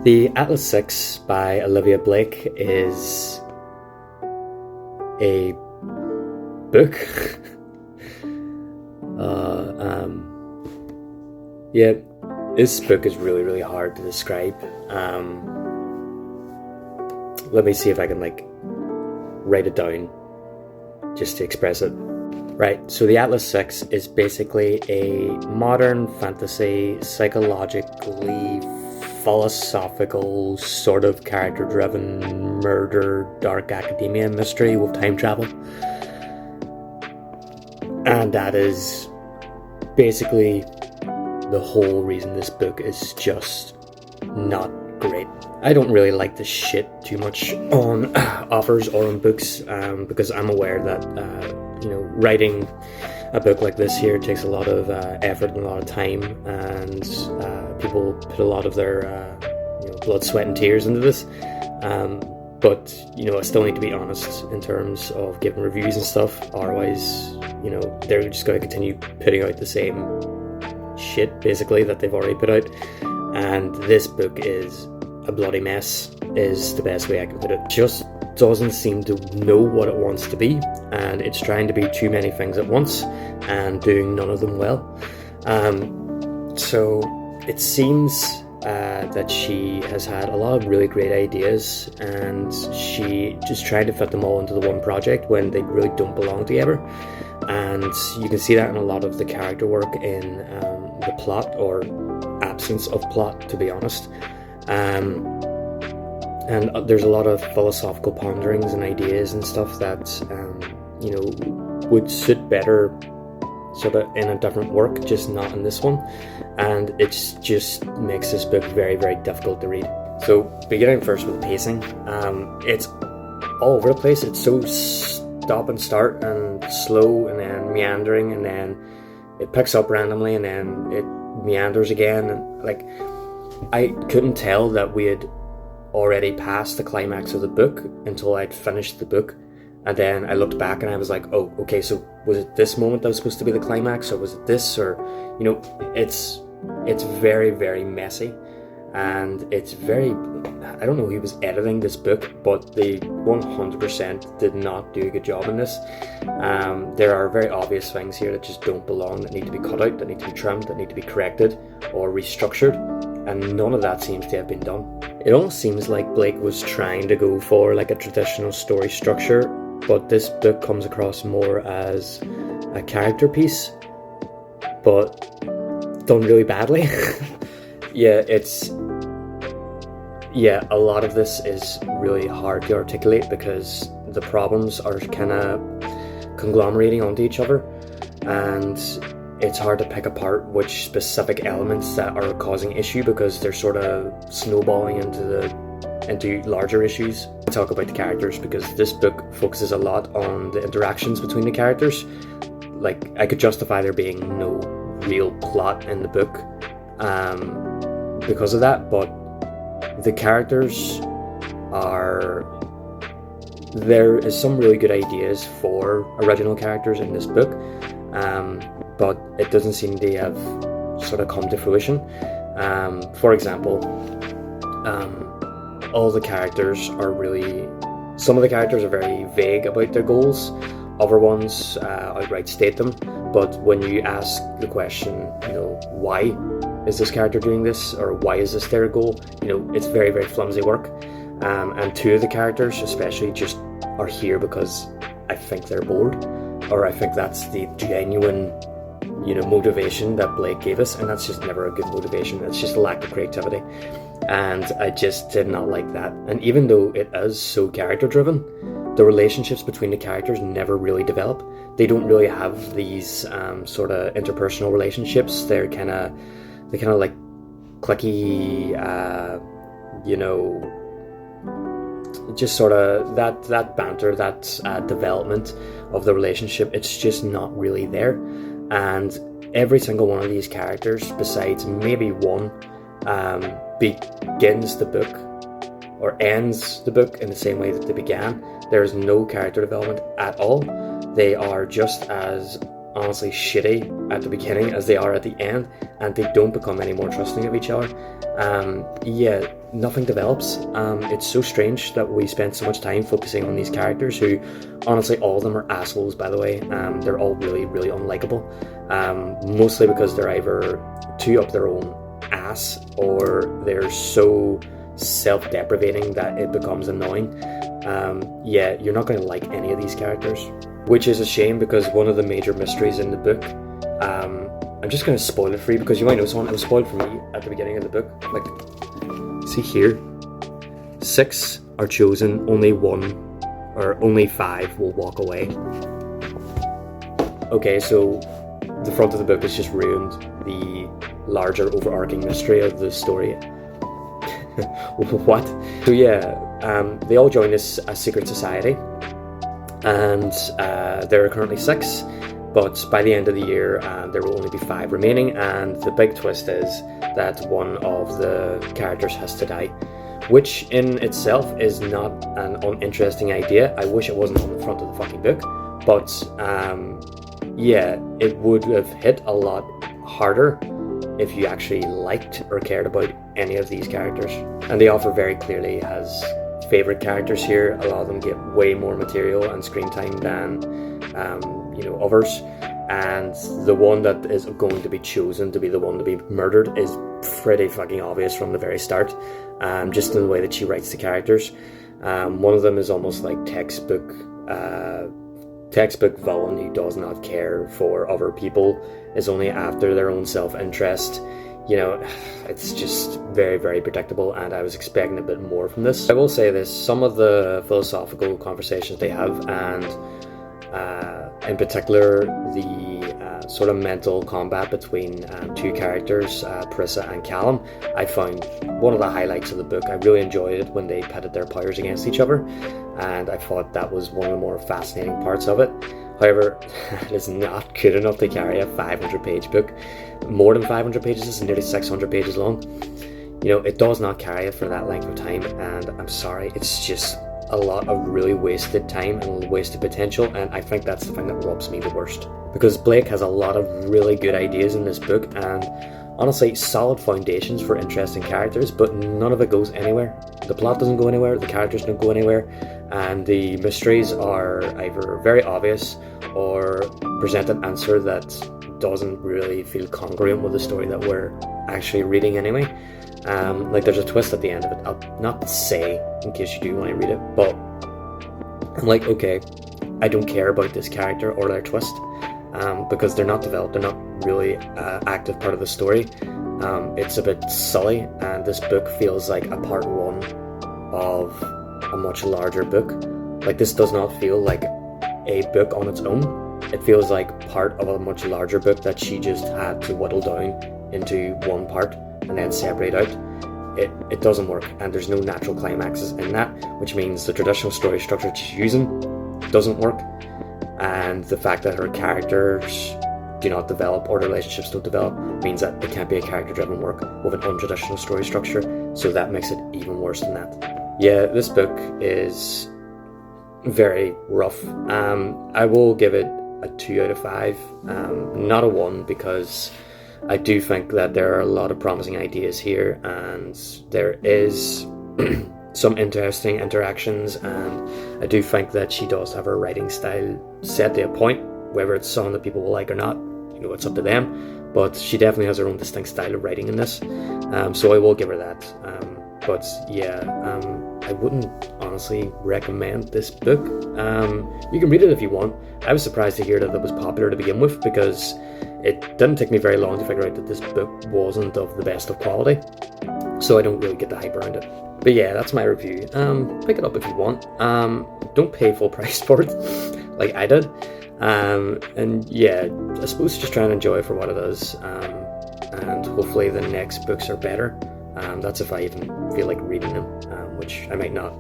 The Atlas 6 by Olivia Blake is a book. Yeah, this book is really hard to describe. Let me see if I can write it down just to express it. Right, so the Atlas 6 is basically a modern fantasy, psychologically philosophical, sort of character-driven murder, dark academia mystery with time travel. And that is basically the whole reason this book is just not great. I don't really like to shit too much on authors or on books because I'm aware that writing a book like this here takes a lot of effort and a lot of time, and people put a lot of their blood, sweat and tears into this. But I still need to be honest in terms of giving reviews and stuff, otherwise they're just going to continue putting out the same shit basically that they've already put out. And this book is a bloody mess, is the best way I can put it. Just doesn't seem to know what it wants to be, and it's trying to be too many things at once and doing none of them well. So it seems that she has had a lot of really great ideas, and she just tried to fit them all into the one project when they really don't belong together. And you can see that in a lot of the character work, in the plot or absence of plot, to be honest. And there's a lot of philosophical ponderings and ideas and stuff that would suit better sort of in a different work, just not in this one. And it just makes this book very difficult to read. So beginning first with pacing, it's all over the place. It's so stop and start and slow and then meandering, and then it picks up randomly and then it meanders again, and I couldn't tell that we had already passed the climax of the book until I'd finished the book. And then I looked back and I was like, oh, okay, so was it this moment that was supposed to be the climax, or was it this? Or it's very messy, and it's very, I don't know who was editing this book, but they 100% did not do a good job in this. There are very obvious things here that just don't belong, that need to be cut out, that need to be trimmed, that need to be corrected or restructured, and none of that seems to have been done. It almost seems like Blake was trying to go for a traditional story structure, but this book comes across more as a character piece, but done really badly. A lot of this is really hard to articulate because the problems are kind of conglomerating onto each other, and it's hard to pick apart which specific elements that are causing issue because they're sort of snowballing into larger issues. I'll talk about the characters because this book focuses a lot on the interactions between the characters. I could justify there being no real plot in the book because of that, but the characters there is some really good ideas for original characters in this book, but it doesn't seem to have sort of come to fruition. For example, all the characters are some of the characters are very vague about their goals. Other ones outright state them, but when you ask the question, why is this character doing this, or why is this their goal, it's very flimsy work. And two of the characters especially just are here because I think they're bored, or I think that's the genuine motivation that Blake gave us, and that's just never a good motivation. It's just a lack of creativity, and I just did not like that. And even though it is so character driven, the relationships between the characters never really develop. They don't really have these sort of interpersonal relationships. They're kind of like cliquey, just sort of that banter, that development of the relationship, it's just not really there. And every single one of these characters, besides maybe one, begins the book or ends the book in the same way that they began. There is no character development at all. They are just as honestly shitty at the beginning as they are at the end, and they don't become any more trusting of each other. Yeah, nothing develops. It's so strange that we spend so much time focusing on these characters who, honestly, all of them are assholes, by the way. They're all really, really unlikable. Mostly because they're either too up their own ass, or they're so self-deprecating that it becomes annoying. Yeah, you're not going to like any of these characters, which is a shame, because one of the major mysteries in the book, I'm just going to spoil it for you because you might know someone. It was spoiled for me at the beginning of the book. Like, see here, 6 are chosen, only 1 or only 5 will walk away. Okay, so the front of the book has just ruined the larger overarching mystery of the story. What? So yeah, they all join this secret society, and there are currently 6, but by the end of the year there will only be 5 remaining, and the big twist is that one of the characters has to die, which in itself is not an uninteresting idea. I wish it wasn't on the front of the fucking book, but yeah, it would have hit a lot harder if you actually liked or cared about any of these characters. And the author very clearly has favourite characters here. A lot of them get way more material and screen time than others, and the one that is going to be chosen to be the one to be murdered is pretty fucking obvious from the very start, just in the way that she writes the characters. One of them is almost like textbook villain who does not care for other people, is only after their own self-interest. You know, it's just very, very predictable, and I was expecting a bit more from this. I will say this, some of the philosophical conversations they have, and in particular the sort of mental combat between 2 characters, Parissa and Callum, I found one of the highlights of the book. I really enjoyed it when they pitted their powers against each other, and I thought that was one of the more fascinating parts of it. However, it is not good enough to carry a 500-page book. More than 500 pages, this is nearly 600 pages long. You know, it does not carry it for that length of time, and I'm sorry, it's just a lot of really wasted time and wasted potential, and I think that's the thing that rubs me the worst. Because Blake has a lot of really good ideas in this book, and honestly, solid foundations for interesting characters, but none of it goes anywhere. The plot doesn't go anywhere, the characters don't go anywhere, and the mysteries are either very obvious or present an answer that doesn't really feel congruent with the story that we're actually reading anyway. Like, there's a twist at the end of it. I'll not say in case you do want to read it, but I'm like, okay, I don't care about this character or their twist, because they're not developed, they're not really active part of the story. It's a bit silly, and this book feels like a part 1 of a much larger book. Like, this does not feel like a book on its own. It feels like part of a much larger book that she just had to whittle down into one part and then separate out. It doesn't work, and there's no natural climaxes in that, which means the traditional story structure she's using doesn't work, and the fact that her characters do not develop or the relationships don't develop means that it can't be a character-driven work with an untraditional story structure, so that makes it even worse than that. Yeah, this book is very rough. I will give it a 2 out of 5, not a 1, because I do think that there are a lot of promising ideas here, and there is some interesting interactions, and I do think that she does have her writing style set to a point. Whether it's something that people will like or not, you know, it's up to them, but she definitely has her own distinct style of writing in this, so I will give her that. But yeah, I wouldn't honestly recommend this book. You can read it if you want. I was surprised to hear that it was popular to begin with, because it didn't take me very long to figure out that this book wasn't of the best of quality, so I don't really get the hype around it. But yeah, that's my review. Pick it up if you want. Don't pay full price for it like I did. And yeah, I suppose just try and enjoy it for what it is, and hopefully the next books are better. That's if I even feel like reading them, which I might not.